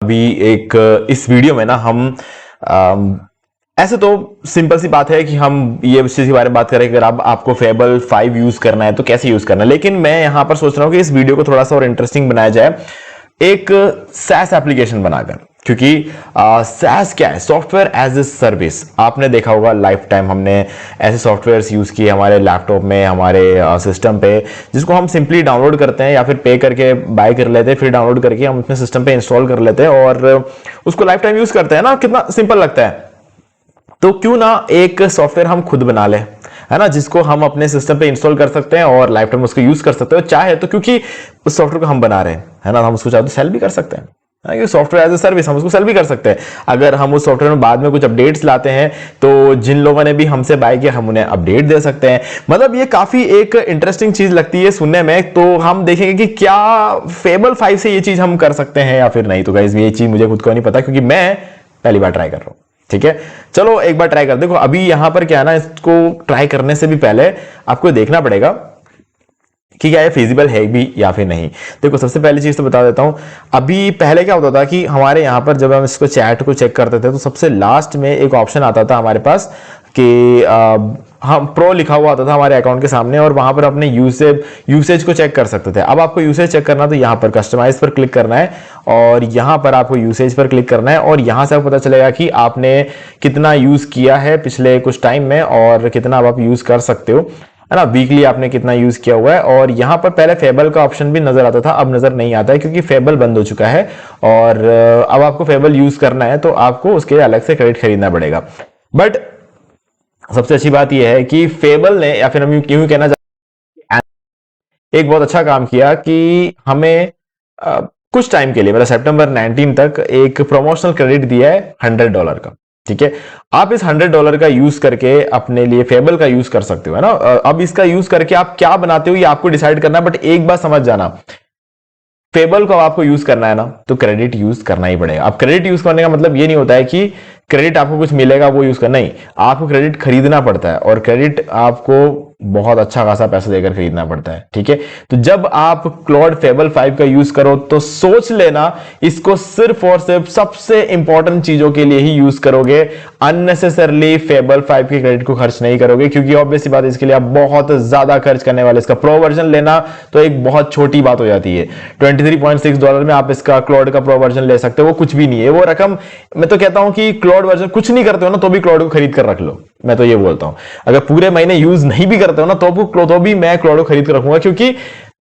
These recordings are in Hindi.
अभी एक इस वीडियो में ना हम ऐसे तो सिंपल सी बात है कि हम ये चीज के बारे में बात करें कि अगर आपको फेबल 5 यूज करना है तो कैसे यूज करना है। लेकिन मैं यहां पर सोच रहा हूं कि इस वीडियो को थोड़ा सा और इंटरेस्टिंग बनाया जाए एक SaaS एप्लीकेशन बनाकर, क्योंकि SaaS क्या है? Software as a service. आपने देखा होगा लाइफ टाइम हमने ऐसे सॉफ्टवेयर्स यूज किए हमारे लैपटॉप में, हमारे सिस्टम पे, जिसको हम सिंपली डाउनलोड करते हैं या फिर पे करके बाय कर लेते हैं, फिर डाउनलोड करके हम अपने सिस्टम पे इंस्टॉल कर लेते हैं और उसको लाइफ टाइम यूज करते हैं ना। कितना सिंपल लगता है। तो क्यों ना एक सॉफ्टवेयर हम खुद बना लें, है ना, जिसको हम अपने सिस्टम पे इंस्टॉल कर सकते हैं और लाइफ टाइम उसको यूज कर सकते हैं। चाहे तो, क्योंकि उस सॉफ्टवेयर को हम बना रहे हैं, है ना, हम उसको चाहे तो सेल भी कर सकते हैं। सॉफ्टवेयर एज ए सर्विस हम उसको सेल भी कर सकते हैं। अगर हम उस सॉफ्टवेयर में बाद में कुछ अपडेट्स लाते हैं तो जिन लोगों ने भी हमसे बाय किया हम उन्हें अपडेट दे सकते हैं। मतलब ये काफी एक इंटरेस्टिंग चीज लगती है सुनने में। तो हम देखेंगे कि क्या फेबल 5 से ये चीज हम कर सकते हैं या फिर नहीं। तो गाइस ये चीज मुझे खुद को नहीं पता, क्योंकि मैं पहली बार ट्राई कर रहा हूं। ठीक है, चलो एक बार ट्राई कर देखो। अभी यहां पर क्या है ना, इसको ट्राई करने से भी पहले आपको देखना पड़ेगा कि क्या ये फिजिबल है भी या फिर नहीं। देखो, सबसे पहली चीज तो बता देता हूं। अभी पहले क्या होता था कि हमारे यहां पर जब हम इसको चैट को चेक करते थे तो सबसे लास्ट में एक ऑप्शन आता था हमारे पास कि हम प्रो लिखा हुआ आता था हमारे अकाउंट के सामने, और वहां पर अपने यूसेज को चेक कर सकते थे। अब आपको यूसेज चेक करना तो यहां पर कस्टमाइज पर क्लिक करना है और यहां पर आपको यूसेज पर क्लिक करना है और यहां से आपको पता चलेगा कि आपने कितना यूज किया है पिछले कुछ टाइम में और कितना अब आप यूज कर सकते हो, है ना। वीकली आपने कितना यूज किया हुआ है। और यहां पर पहले फेबल का ऑप्शन भी नजर आता था, अब नजर नहीं आता है क्योंकि फेबल बंद हो चुका है। और अब आपको फेबल यूज करना है तो आपको उसके लिए अलग से क्रेडिट खरीदना पड़ेगा। बट सबसे अच्छी बात यह है कि फेबल ने, या फिर हम यूं कहना चाहते हैं, एक बहुत अच्छा काम किया कि हमें कुछ टाइम के लिए, मतलब सितंबर 19 तक एक प्रमोशनल क्रेडिट दिया है $100 का। ठीक है, आप इस $100 का यूज करके अपने लिए फेबल का यूज कर सकते हो, है ना। अब इसका यूज करके आप क्या बनाते हो ये आपको डिसाइड करना है। बट एक बात समझ जाना, फेबल को आपको यूज करना है ना तो क्रेडिट यूज करना ही पड़ेगा। अब क्रेडिट यूज करने का मतलब ये नहीं होता है कि क्रेडिट आपको कुछ मिलेगा वो यूज करना, नहीं, आपको क्रेडिट खरीदना पड़ता है और क्रेडिट आपको बहुत अच्छा खासा पैसा देकर खरीदना पड़ता है। ठीक है, तो जब आप क्लॉड फेबल 5 का यूज करो तो सोच लेना इसको सिर्फ और सिर्फ सबसे इंपॉर्टेंट चीजों के लिए ही यूज करोगे। अननेसेसरली फेबल 5 के क्रेडिट को खर्च नहीं करोगे, क्योंकि ऑब्वियस सी बात है इसके लिए आप बहुत ज्यादा खर्च करने वाले। इसका प्रो वर्जन लेना तो एक बहुत छोटी बात हो जाती है। $23.6 में आप इसका क्लॉड का प्रो वर्जन ले सकते हो, वो कुछ भी नहीं है वो रकम। मैं तो कहता हूं कि क्लॉड वर्जन कुछ नहीं करते हो ना तो भी क्लॉड को खरीद कर रख लो। मैं तो ये बोलता हूं, अगर पूरे महीने यूज नहीं भी करते हो ना तो भी मैं क्लॉड को खरीद कर रखूंगा, क्योंकि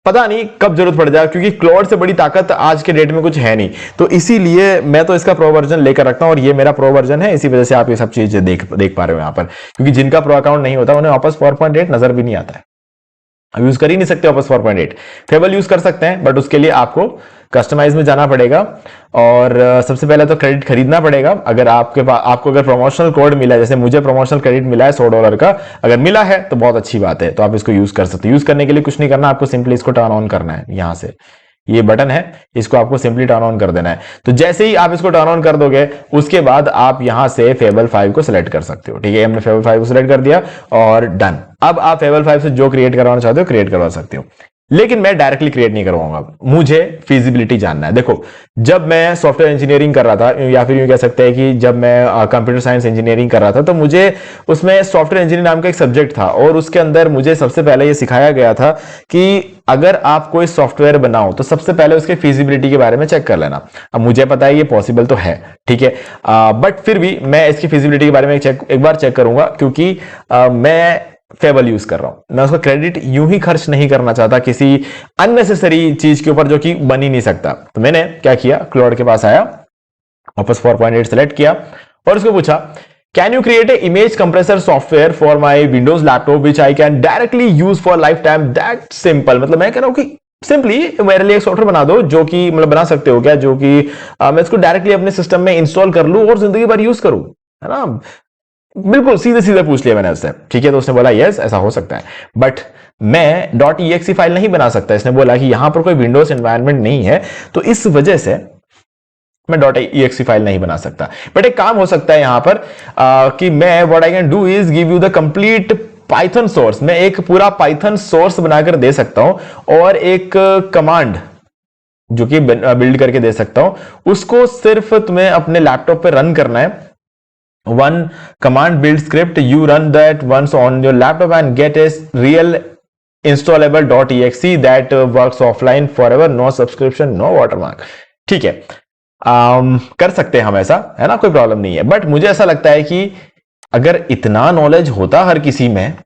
पता नहीं कब जरूरत पड़ जाए, क्योंकि क्लॉड से बड़ी ताकत आज के डेट में कुछ है नहीं। तो इसीलिए मैं तो इसका प्रो वर्जन लेकर रखता हूं और ये मेरा प्रो वर्जन है। इसी वजह से आप ये सब चीजें देख पा रहे हो यहां पर, क्योंकि जिनका प्रो अकाउंट नहीं होता उन्हें वापस 4.8 नजर भी नहीं आता है। अब यूज कर ही नहीं सकते वापस 4.8। फेबल यूज कर सकते हैं बट उसके लिए आपको कस्टमाइज में जाना पड़ेगा और सबसे पहले तो क्रेडिट खरीदना पड़ेगा। अगर आपको अगर प्रमोशनल कोड मिला है, जैसे मुझे प्रमोशनल क्रेडिट मिला है $100 का, अगर मिला है तो बहुत अच्छी बात है, तो आप इसको यूज कर सकते हो। यूज करने के लिए कुछ नहीं करना, आपको सिंपली इसको टर्न ऑन करना है। यहां से ये बटन है, इसको आपको सिंपली टर्न ऑन कर देना है। तो जैसे ही आप इसको टर्न ऑन कर दोगे उसके बाद आप यहां से फेबल 5 को सिलेक्ट कर सकते हो। ठीक है, हमने फेबल 5 को सिलेक्ट कर दिया और डन। अब आप फेबल 5 से जो क्रिएट करवाना चाहते हो क्रिएट करवा सकते हो, लेकिन मैं डायरेक्टली क्रिएट नहीं करवाऊंगा, मुझे फिजिबिलिटी जानना है। देखो, जब मैं सॉफ्टवेयर इंजीनियरिंग कर रहा था, या फिर यूं कह सकते हैं कि जब मैं कंप्यूटर साइंस इंजीनियरिंग कर रहा था, तो मुझे उसमें सॉफ्टवेयर इंजीनियरिंग नाम का एक सब्जेक्ट था और उसके अंदर मुझे सबसे पहले यह सिखाया गया था कि अगर आप कोई सॉफ्टवेयर बनाओ तो सबसे पहले उसके फिजिबिलिटी के बारे में चेक कर लेना। अब मुझे पता है ये पॉसिबल तो है, ठीक है, बट फिर भी मैं इसकी फिजिबिलिटी के बारे में एक बार चेक करूंगा, क्योंकि मैं फेबल यूज कर रहा हूं। मैं उसका क्रेडिट यूं ही खर्च नहीं करना चाहता किसी अननेसेसरी चीज के ऊपर जो कि बन ही नहीं सकता। तो मैंने क्या किया, क्लॉड के पास आया, वापस 4.8 सेलेक्ट किया और उसको पूछा, can you create a image compressor software for my Windows laptop which I can directly use for life time. That simple, मतलब मैं कह रहा हूं कि सिंपली मेरे लिए एक सॉफ्टवेयर बना दो जो कि, मतलब बना सकते हो क्या, जो कि मैं इसको डायरेक्टली अपने सिस्टम में इंस्टॉल कर लूं और जिंदगी भर यूज करूं, है ना। बिल्कुल सीधे सीधे पूछ लिया मैंने उससे। ठीक है, तो उसने बोला यस ऐसा हो सकता है, बट मैं .exe फाइल नहीं बना सकता। इसने बोला कि यहां पर कोई विंडोज एनवायरनमेंट नहीं है, तो इस वजह से मैं .exe फाइल नहीं बना सकता। बट एक काम हो सकता है यहां पर कि मैं what I can do is give you the complete Python source. मैं एक पूरा पाइथन सोर्स बनाकर दे सकता हूं और एक कमांड जो कि बिल्ड करके दे सकता हूं, उसको सिर्फ तुम्हें अपने लैपटॉप पे रन करना है। One command build script, you run that once on your laptop and get a real installable .exe that works offline forever, no subscription no watermark. ठीक है, कर सकते हैं हम ऐसा, है ना, कोई प्रॉब्लम नहीं है। बट मुझे ऐसा लगता है कि अगर इतना नॉलेज होता हर किसी में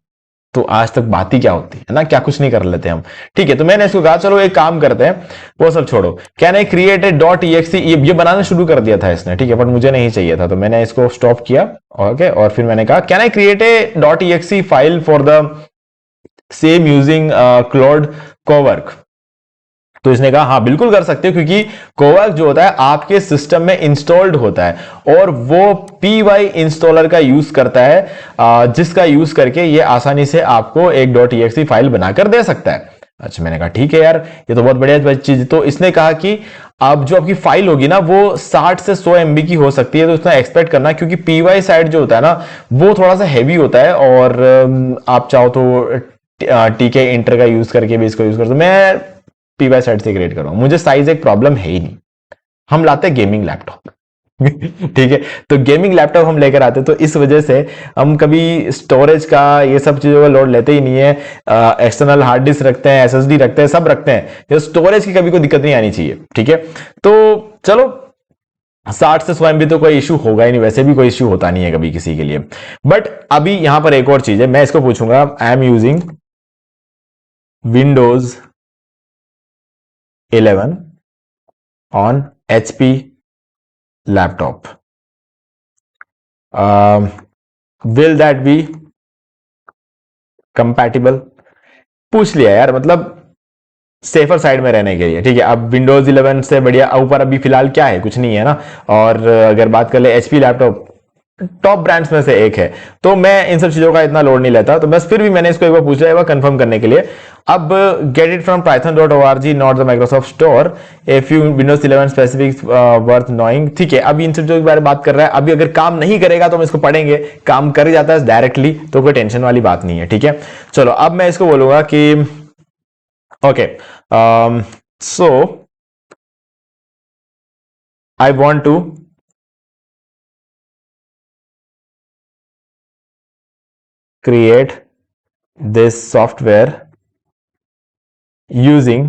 तो आज तक बात ही क्या होती है ना, क्या कुछ नहीं कर लेते हम। ठीक है, तो मैंने इसको कहा चलो एक काम करते हैं, वो सब छोड़ो, can I create a .exe, ये बनाना शुरू कर दिया था इसने, ठीक है, बट मुझे नहीं चाहिए था, तो मैंने इसको स्टॉप किया। ओके, और फिर मैंने कहा can I create a .exe file for the same using Claude Cowork. तो इसने कहा हाँ बिल्कुल कर सकते हो, क्योंकि कोवर्क जो होता है आपके सिस्टम में इंस्टॉल्ड होता है और वो py इंस्टॉलर का यूज करता है, जिसका यूज करके ये आसानी से आपको एक .exe फाइल बनाकर दे सकता है। अच्छा, मैंने कहा ठीक है यार, ये तो बहुत बढ़िया चीज। तो इसने कहा कि अब जो आपकी फाइल होगी ना वो 60 से 100 MB की हो सकती है, तो उसने एक्सपेक्ट करना, क्योंकि py साइड जो होता है ना वो थोड़ा सा हैवी होता है, और आप चाहो तो टीके इंटर का यूज करके भी इसको यूज कर सकते। मैं py साइड से क्रिएट कर रहा हूं, मुझे साइज एक प्रॉब्लम है ही नहीं, हम लाते हैं गेमिंग लैपटॉप। ठीक है, तो गेमिंग लैपटॉप हम लेकर आते हैं, तो इस वजह से हम कभी स्टोरेज का ये सब चीजों का लोड लेते ही नहीं है। एक्सटर्नल हार्ड डिस्क रखते हैं, एसएसडी रखते हैं, सब रखते हैं, तो स्टोरेज की कभी कोई दिक्कत नहीं आनी चाहिए। ठीक है, तो चलो 60 से 100 MB तो कोई इश्यू होगा ही नहीं, वैसे भी कोई इश्यू होता नहीं है कभी किसी के लिए। बट अभी यहां पर एक और चीज है, मैं इसको पूछूंगा I am using Windows 11 on HP laptop. Will that be compatible? पूछ लिया यार, मतलब सेफर साइड में रहने के लिए। ठीक है, अब विंडोज 11 से बढ़िया ऊपर अभी फिलहाल क्या है, कुछ नहीं है ना। और अगर बात कर ले एचपी लैपटॉप टॉप ब्रांड्स में से एक है, तो मैं इन सब चीजों का इतना लोड नहीं लेता, तो बस फिर भी मैंने इसको एक बार पूछा, एक बार कंफर्म करने के लिए। अब get it from python.org not the Microsoft store, if you Windows 11 specific worth knowing. ठीक है, अभी इन सब चीजों के बारे में बात कर रहा है, अभी अगर काम नहीं करेगा तो हम इसको पढ़ेंगे, काम कर जाता है डायरेक्टली तो कोई टेंशन वाली बात नहीं है। ठीक है, चलो अब मैं इसको बोलूंगा कि okay, so I want to create this software using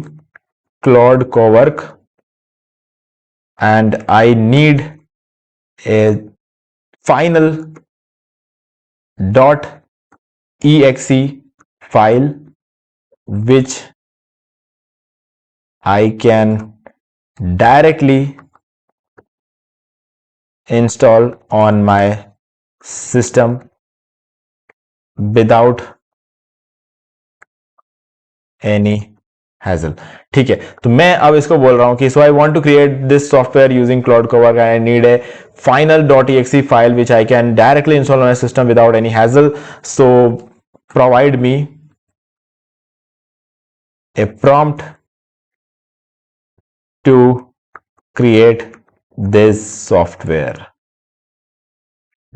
Claude Cowork and I need a final .exe file which I can directly install on my system without any hassle। ठीक है, तो मैं अब इसको बोल रहा हूं कि so I want to create this software using Claude Cowork and I need a final .exe file which I can directly install on my system without any hassle, so provide me a prompt to create this software.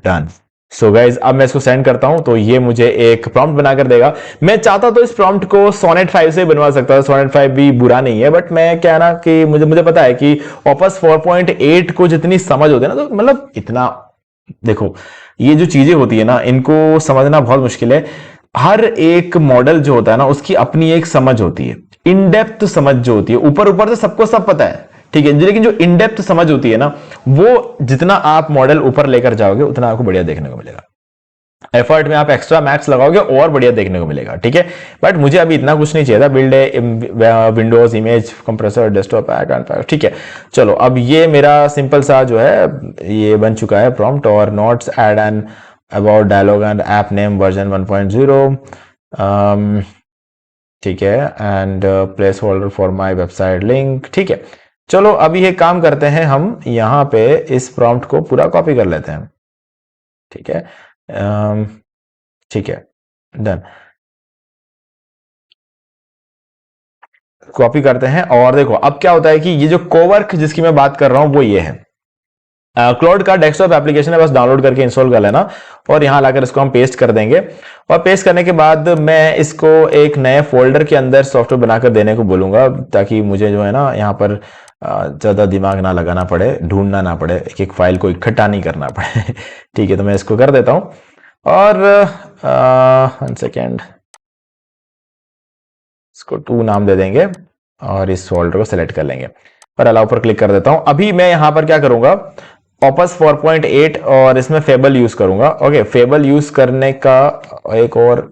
Done. So guys, अब मैं इसको सेंड करता हूं तो ये मुझे एक प्रॉम्प्ट बनाकर देगा। मैं चाहता तो इस प्रॉम्प्ट को सोनेट 5 से बनवा सकता था, सोनेट 5 भी बुरा नहीं है, बट मैं क्या ना कि मुझे पता है कि ऑफिस 4.8 को जितनी समझ होती है ना, तो मतलब इतना देखो, ये जो चीजें होती है ना इनको समझना बहुत मुश्किल है। हर एक मॉडल जो होता है ना उसकी अपनी एक समझ होती है, इन डेप्थ समझ जो होती है, ऊपर ऊपर से सबको सब पता है, ठीक है, लेकिन जो इन डेप्थ समझ होती है ना वो जितना आप मॉडल ऊपर लेकर जाओगे उतना आपको बढ़िया देखने को मिलेगा। एफर्ट में आप एक्स्ट्रा मैक्स लगाओगे और बढ़िया देखने को मिलेगा। ठीक है, बट मुझे अभी इतना कुछ नहीं चाहिए था, build a Windows image compressor desktop pack. ठीक है, चलो अब ये मेरा सिंपल सा जो है ये बन चुका है प्रॉम्प्ट, और notes add an about dialog and app name version 1.0। ठीक है, and placeholder for my website link. ठीक है, चलो अभी एक काम करते हैं, हम यहां पे इस प्रॉम्प्ट को पूरा कॉपी कर लेते हैं। ठीक है, ठीक है, डन, कॉपी करते हैं। और देखो अब क्या होता है कि ये जो कोवर्क जिसकी मैं बात कर रहा हूं वो ये है, क्लाउड का डेस्कटॉप एप्लीकेशन है, बस डाउनलोड करके इंस्टॉल कर लेना और यहाँ लाकर इसको हम पेस्ट कर देंगे। और पेस्ट करने के बाद मैं इसको एक नए फोल्डर के अंदर सॉफ्टवेयर बनाकर देने को बोलूंगा, ताकि मुझे जो है ना यहाँ पर ज़्यादा दिमाग ना लगाना पड़े, ढूंढना ना पड़े, एक एक फाइल को इकट्ठा नहीं करना पड़े। ठीक है, तो मैं इसको कर देता हूँ और 1 सेकेंड, इसको 2 नाम दे देंगे और इस फोल्डर को सिलेक्ट कर लेंगे और अलाउ पर क्लिक कर देता हूं। अभी मैं यहां पर क्या करूंगा, ऑपस 4.8 और इसमें फेबल यूज करूंगा। ओके, फेबल यूज करने का एक और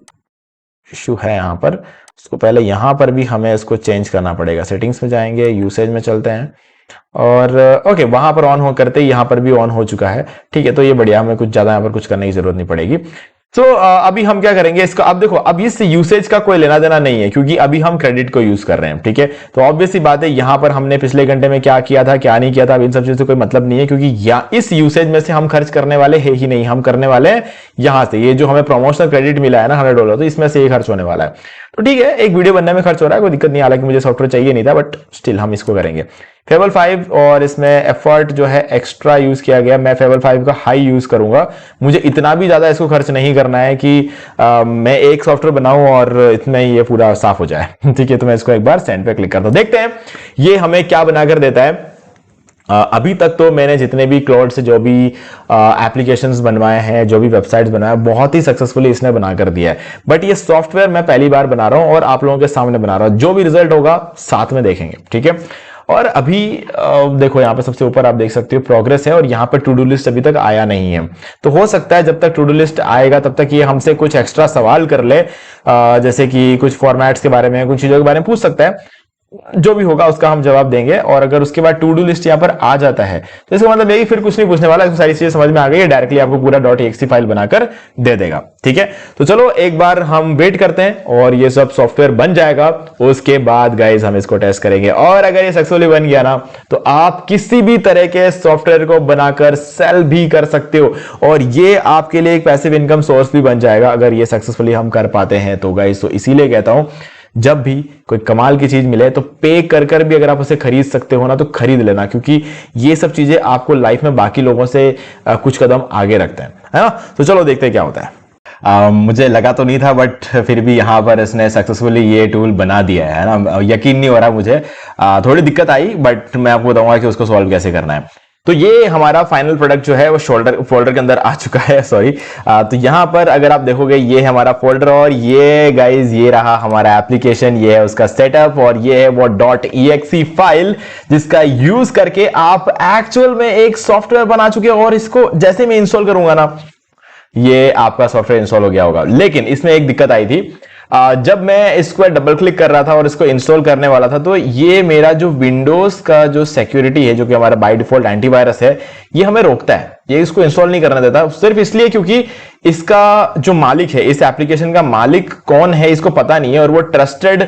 इशू है यहां पर, उसको पहले यहां पर भी हमें इसको चेंज करना पड़ेगा। सेटिंग्स में जाएंगे, यूसेज में चलते हैं और ओके, वहां पर ऑन हो करते ही यहां पर भी ऑन हो चुका है। ठीक है, तो ये बढ़िया, हमें कुछ ज्यादा यहां पर कुछ करने की जरूरत नहीं पड़ेगी। तो अभी हम क्या करेंगे इसका, अब देखो, अब इस यूसेज का कोई लेना देना नहीं है क्योंकि अभी हम क्रेडिट को यूज कर रहे हैं। ठीक है, तो ऑब्वियसली बात है, यहां पर हमने पिछले घंटे में क्या किया था क्या नहीं किया था, अब इन सब चीजों से कोई मतलब नहीं है क्योंकि इस यूसेज में से हम खर्च करने वाले है ही नहीं, हम करने वाले हैं यहां से। ये जो हमें प्रमोशनल क्रेडिट मिला है ना $100, तो इसमें से ये खर्च होने वाला है। तो ठीक है, एक वीडियो बनने में खर्च हो रहा है, कोई दिक्कत नहीं, हालांकि मुझे सॉफ्टवेयर चाहिए नहीं था, बट स्टिल हम इसको करेंगे। फेबल 5 और इसमें एफर्ट जो है एक्स्ट्रा यूज किया गया, मैं फेबल 5 का हाई यूज करूंगा। मुझे इतना भी ज्यादा इसको खर्च नहीं करना है कि मैं एक सॉफ्टवेयर बनाऊं और इतने ये पूरा साफ हो जाए। ठीक है, तो मैं इसको एक बार सेंड पे क्लिक करता हूं, देखते हैं ये हमें क्या बनाकर देता है। अभी तक तो मैंने जितने भी क्लाउड से जो भी एप्लीकेशंस बनवाए हैं, जो भी वेबसाइट्स बनाए, बहुत ही सक्सेसफुली इसने बनाकर दिया है। बट ये सॉफ्टवेयर मैं पहली बार बना रहा हूं और आप लोगों के सामने बना रहा हूं, जो भी रिजल्ट होगा साथ में देखेंगे। ठीक है, और अभी देखो यहाँ पे सबसे ऊपर आप देख सकते हो प्रोग्रेस है और यहाँ पर टू डू लिस्ट अभी तक आया नहीं है। तो हो सकता है जब तक टू डू लिस्ट आएगा तब तक ये हमसे कुछ एक्स्ट्रा सवाल कर ले, जैसे कि कुछ फॉर्मेट्स के बारे में, कुछ चीजों के बारे में पूछ सकता है। जो भी होगा उसका हम जवाब देंगे। और अगर उसके बाद टू डू लिस्ट यहाँ पर आ जाता है तो इसका मतलब ये फिर कुछ नहीं पूछने वाला, इसको सारी चीजें समझ में आ गई है, डायरेक्टली आपको पूरा .exe फाइल बनाकर दे देगा। ठीक है, तो चलो एक बार हम वेट करते हैं और ये सब सॉफ्टवेयर बन जाएगा, उसके बाद गाइज हम इसको टेस्ट करेंगे। और अगर ये सक्सेसफुली बन गया ना तो आप किसी भी तरह के सॉफ्टवेयर को बनाकर सेल भी कर सकते हो और ये आपके लिए एक पैसिव इनकम सोर्स भी बन जाएगा अगर ये सक्सेसफुली हम कर पाते हैं तो गाइज। तो इसीलिए कहता हूं, जब भी कोई कमाल की चीज मिले तो पे कर कर भी अगर आप उसे खरीद सकते हो ना तो खरीद लेना, क्योंकि ये सब चीजें आपको लाइफ में बाकी लोगों से कुछ कदम आगे रखते हैं, है ना। तो चलो देखते हैं क्या होता है। मुझे लगा तो नहीं था, बट फिर भी यहाँ पर इसने सक्सेसफुली ये टूल बना दिया है ना, यकीन नहीं हो रहा मुझे। थोड़ी दिक्कत आई, बट मैं आपको बताऊंगा कि उसको सॉल्व कैसे करना है। तो ये हमारा फाइनल प्रोडक्ट जो है वो फोल्डर के अंदर आ चुका है, सॉरी। तो यहां पर अगर आप देखोगे ये है हमारा फोल्डर और ये गाइज ये रहा हमारा एप्लीकेशन, ये है उसका सेटअप और ये है वो .exe फाइल जिसका यूज करके आप एक्चुअल में एक सॉफ्टवेयर बना चुके हो। और इसको जैसे मैं इंस्टॉल करूंगा ना, ये आपका सॉफ्टवेयर इंस्टॉल हो गया होगा। लेकिन इसमें एक दिक्कत आई थी, जब मैं इसको डबल क्लिक कर रहा था और इसको इंस्टॉल करने वाला था तो ये मेरा जो विंडोज का जो सिक्योरिटी है, जो कि हमारा बाय डिफॉल्ट एंटीवायरस है, ये हमें रोकता है, ये इसको इंस्टॉल नहीं करने देता। सिर्फ इसलिए क्योंकि इसका जो मालिक है, इस एप्लीकेशन का मालिक कौन है इसको पता नहीं है और वो ट्रस्टेड,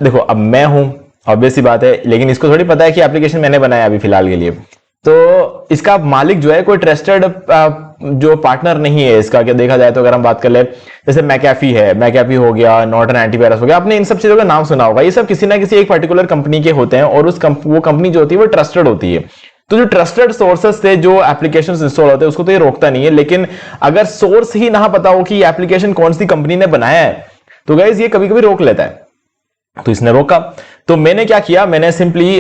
देखो अब मैं हूं ऑब्वियस सी बात है, लेकिन इसको थोड़ी पता है कि एप्लीकेशन मैंने बनाया अभी फिलहाल के लिए। तो इसका मालिक जो है कोई ट्रस्टेड जो पार्टनर नहीं है इसका, क्या देखा जाए तो अगर हम बात कर ले, जैसे मैकेफी है, मैकेफी हो गया, नॉर्टन एंटीवायरस हो गया, आपने इन सब चीजों का नाम सुना होगा। ये सब किसी ना किसी एक पर्टिकुलर कंपनी के होते हैं और वो कंपनी जो होती है वो ट्रस्टेड होती है। तो जो ट्रस्टेड सोर्सेस से जो एप्लीकेशंस इंस्टॉल होते हैं उसको तो ये रोकता नहीं है, लेकिन अगर सोर्स ही ना पता हो कि ये एप्लीकेशन कौन सी कंपनी ने बनाया है तो गाइस ये कभी कभी रोक लेता है। तो इसने रोका, तो मैंने क्या किया, मैंने सिंपली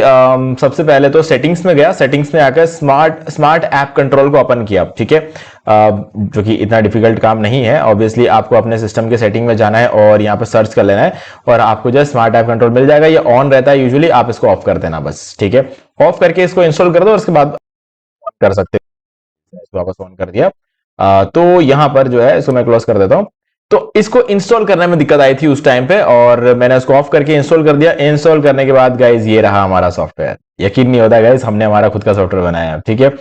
सबसे पहले तो सेटिंग्स में गया, सेटिंग्स में आकर स्मार्ट ऐप कंट्रोल को ओपन किया। ठीक है, जो कि इतना डिफिकल्ट काम नहीं है। ऑब्वियसली आपको अपने सिस्टम के सेटिंग में जाना है और यहाँ पे सर्च कर लेना है और आपको जो स्मार्ट ऐप कंट्रोल मिल जाएगा। ये ऑन रहता है यूजुअली, आप इसको ऑफ कर देना बस। ठीक है, ऑफ करके इसको इंस्टॉल कर दो और उसके बाद कर सकते हो। इसको वापस ऑन कर दिया, तो यहाँ पर जो है इसको मैं क्लोज कर देता हूँ। तो इसको इंस्टॉल करने में दिक्कत आई थी उस टाइम पे और मैंने इसको ऑफ करके इंस्टॉल कर दिया। इंस्टॉल करने के बाद गाइज ये रहा हमारा सॉफ्टवेयर। यकीन नहीं होता गाइज, हमने हमारा खुद का सॉफ्टवेयर बनाया है। ठीक है,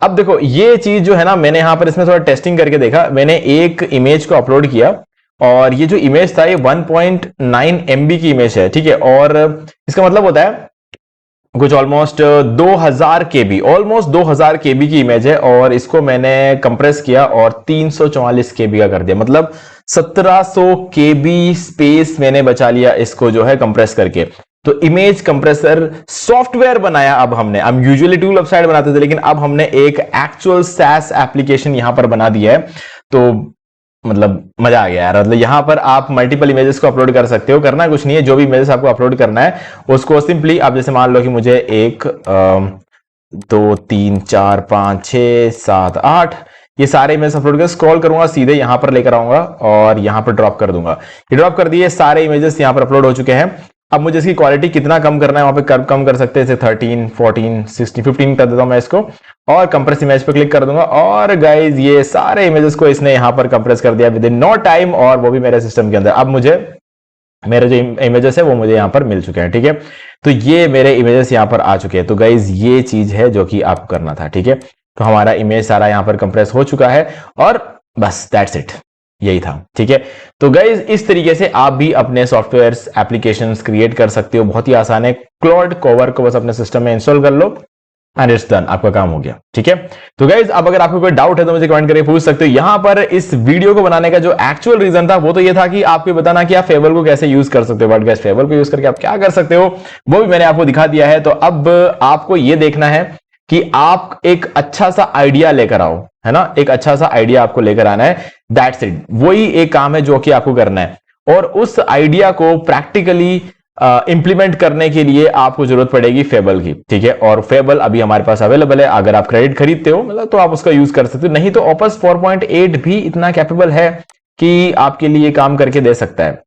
अब देखो ये चीज जो है ना, मैंने यहां पर इसमें थोड़ा टेस्टिंग करके देखा। मैंने एक इमेज को अपलोड किया और ये जो इमेज था ये 1.9 MB की इमेज है। ठीक है, और इसका मतलब होता है कुछ ऑलमोस्ट 2000 KB, ऑलमोस्ट 2000 KB की इमेज है और इसको मैंने कंप्रेस किया और 344 KB का कर दिया, मतलब 1700 KB स्पेस मैंने बचा लिया इसको जो है कंप्रेस करके। तो इमेज कंप्रेसर सॉफ्टवेयर बनाया अब हमने। हम यूजुअली टूल वेबसाइट बनाते थे, लेकिन अब हमने एक एक्चुअल SaaS एप्लीकेशन यहां पर बना दिया है। तो मतलब मजा आ गया यार। मतलब यहां पर आप मल्टीपल इमेजेस को अपलोड कर सकते हो। करना कुछ नहीं है, जो भी इमेजेस आपको अपलोड करना है उसको सिंपली आप जैसे मान लो कि मुझे 1 2 3 4 5 6 7 8 ये सारे इमेज अपलोड कर स्क्रॉल करूंगा, सीधे यहां पर लेकर आऊंगा और यहां पर ड्रॉप कर दूंगा। ये ड्रॉप कर दिए, सारे इमेजेस यहां पर अपलोड हो चुके हैं। अब मुझे इसकी क्वालिटी कितना कम करना है वहां पे कम कर सकते हैं, 13 14 16 15 कर देता हूं मैं इसको, और कंप्रेस इमेज पे क्लिक कर दूंगा। और गाइज ये सारे इमेजेस को इसने यहां पर कंप्रेस कर दिया विद इन नो टाइम, और वो भी मेरे सिस्टम के अंदर। अब मुझे मेरे जो इमेजेस है वो मुझे यहां पर मिल चुके हैं, ठीक है। तो ये मेरे इमेजेस यहां पर आ चुके हैं। तो गाइज ये चीज है जो कि आपको करना था, ठीक है। तो हमारा इमेज सारा यहां पर कंप्रेस हो चुका है और बस दैट्स इट, यही था, ठीक है। तो गाइज इस तरीके से आप भी अपने सॉफ्टवेयर्स एप्लीकेशंस क्रिएट कर सकते हो, बहुत ही आसान है। क्लाउड कोवर को बस अपने सिस्टम में इंस्टॉल कर लो एंड इट्स डन, आपका काम हो गया, ठीक है। तो गाइज अब अगर आपको कोई डाउट है तो मुझे कमेंट करके पूछ सकते हो। यहां पर इस वीडियो को बनाने का जो एक्चुअल रीजन था वो तो ये था कि आपको बताना कि आप फेबल को कैसे यूज कर सकते हो। वर्डप्रेस फेबल को यूज करके आप क्या कर सकते हो वो भी मैंने आपको दिखा दिया है। तो अब आपको ये देखना है कि आप एक अच्छा सा आइडिया लेकर आओ, है ना। एक अच्छा सा आइडिया आपको लेकर आना है, दैट्स इट। वही एक काम है जो कि आपको करना है, और उस आइडिया को प्रैक्टिकली इंप्लीमेंट करने के लिए आपको जरूरत पड़ेगी फेबल की, ठीक है। और फेबल अभी हमारे पास अवेलेबल है, अगर आप क्रेडिट खरीदते हो मतलब तो आप उसका यूज कर सकते हो, नहीं तो ओपस 4.8 भी इतना कैपेबल है कि आपके लिए काम करके दे सकता है,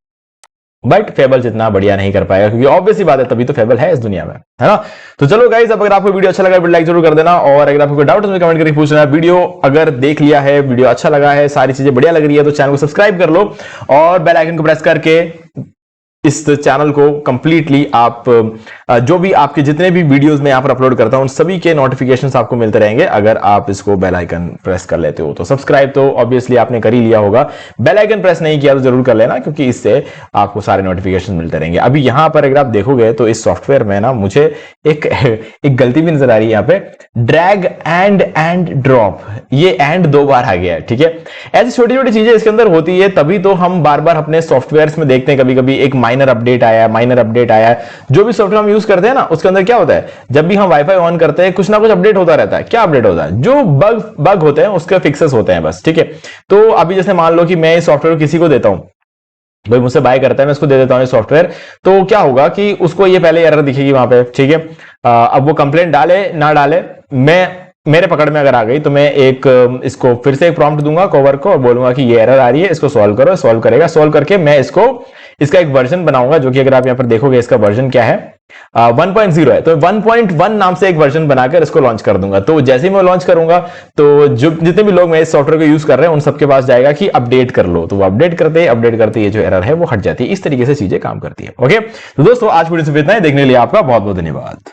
बट फेबल जितना बढ़िया नहीं कर पाएगा, क्योंकि ऑब्वियसली बात है तभी तो फेबल है इस दुनिया में, है ना। तो चलो गाइस, अब अगर आपको वीडियो अच्छा लगा वीडियो लाइक जरूर कर देना, और अगर आपको कोई डाउट है तो कमेंट करके पूछना। वीडियो अगर देख लिया है, वीडियो अच्छा लगा है, सारी चीजें बढ़िया लग रही है तो चैनल को सब्सक्राइब कर लो और बेल आइकन को प्रेस करके इस चैनल को कंप्लीटली आप जो भी आपके जितने भी वीडियोस में यहां पर अपलोड करता हूं उन सभी के नोटिफिकेशंस आपको मिलते रहेंगे अगर आप इसको बेल आइकन प्रेस कर लेते हो। तो सब्सक्राइब तो ऑब्वियसली आपने कर ही लिया होगा, बेल आइकन प्रेस नहीं किया तो जरूर कर लेना, क्योंकि इससे आपको सारे नोटिफिकेशन मिलते रहेंगे। अभी यहां पर अगर आप देखोगे तो इस सॉफ्टवेयर में ना मुझे एक गलती भी नजर आ रही है, यहां पे ड्रैग एंड ड्रॉप, ये एंड 2 बार आ गया है, ठीक है। ऐसी छोटी छोटी चीजें इसके अंदर होती है, तभी तो हम बार बार अपने सॉफ्टवेयर में देखते हैं कभी कभी एक माइनर अपडेट आया है। जो भी सॉफ्टवेयर हम यूज करते हैं ना उसके अंदर क्या होता है, जब भी हम वाईफाई ऑन करते हैं कुछ ना कुछ अपडेट होता रहता है। क्या अपडेट होता है, जो बग होते हैं उसके फिक्सेस होते हैं बस, ठीक है। तो अभी जैसे मान लो कि मैं इस सॉफ्टवेयर को किसी को देता हूं, भाई मुझसे बाय करता है, मैं उसको दे देता हूं ये सॉफ्टवेयर, तो क्या होगा कि उसको ये पहले एरर दिखेगी वहां पे, ठीक है। अब वो कंप्लेंट डाले ना डाले, मेरे पकड़ में अगर आ गई तो मैं इसको फिर से एक प्रॉम्प्ट दूंगा कवर को और बोलूंगा कि ये एरर आ रही है, इसको सॉल्व करो। सॉल्व करेगा, सॉल्व करके मैं इसका एक वर्जन बनाऊंगा, जो कि अगर आप यहां पर देखोगे इसका वर्जन क्या है 1.0 है, तो 1.1 नाम से एक वर्जन बनाकर इसको लॉन्च कर दूंगा। तो जैसे ही मैं लॉन्च करूंगा तो जितने भी लोग मैं इस सॉफ्टवेयर को यूज कर रहे हैं उन सबके पास जाएगा कि अपडेट कर लो, तो वो अपडेट करते ये जो एरर है वो हट जाती है। इस तरीके से चीजें काम करती है। ओके, तो दोस्तों आज वीडियो से इतना ही, देखने के लिए आपका बहुत बहुत धन्यवाद।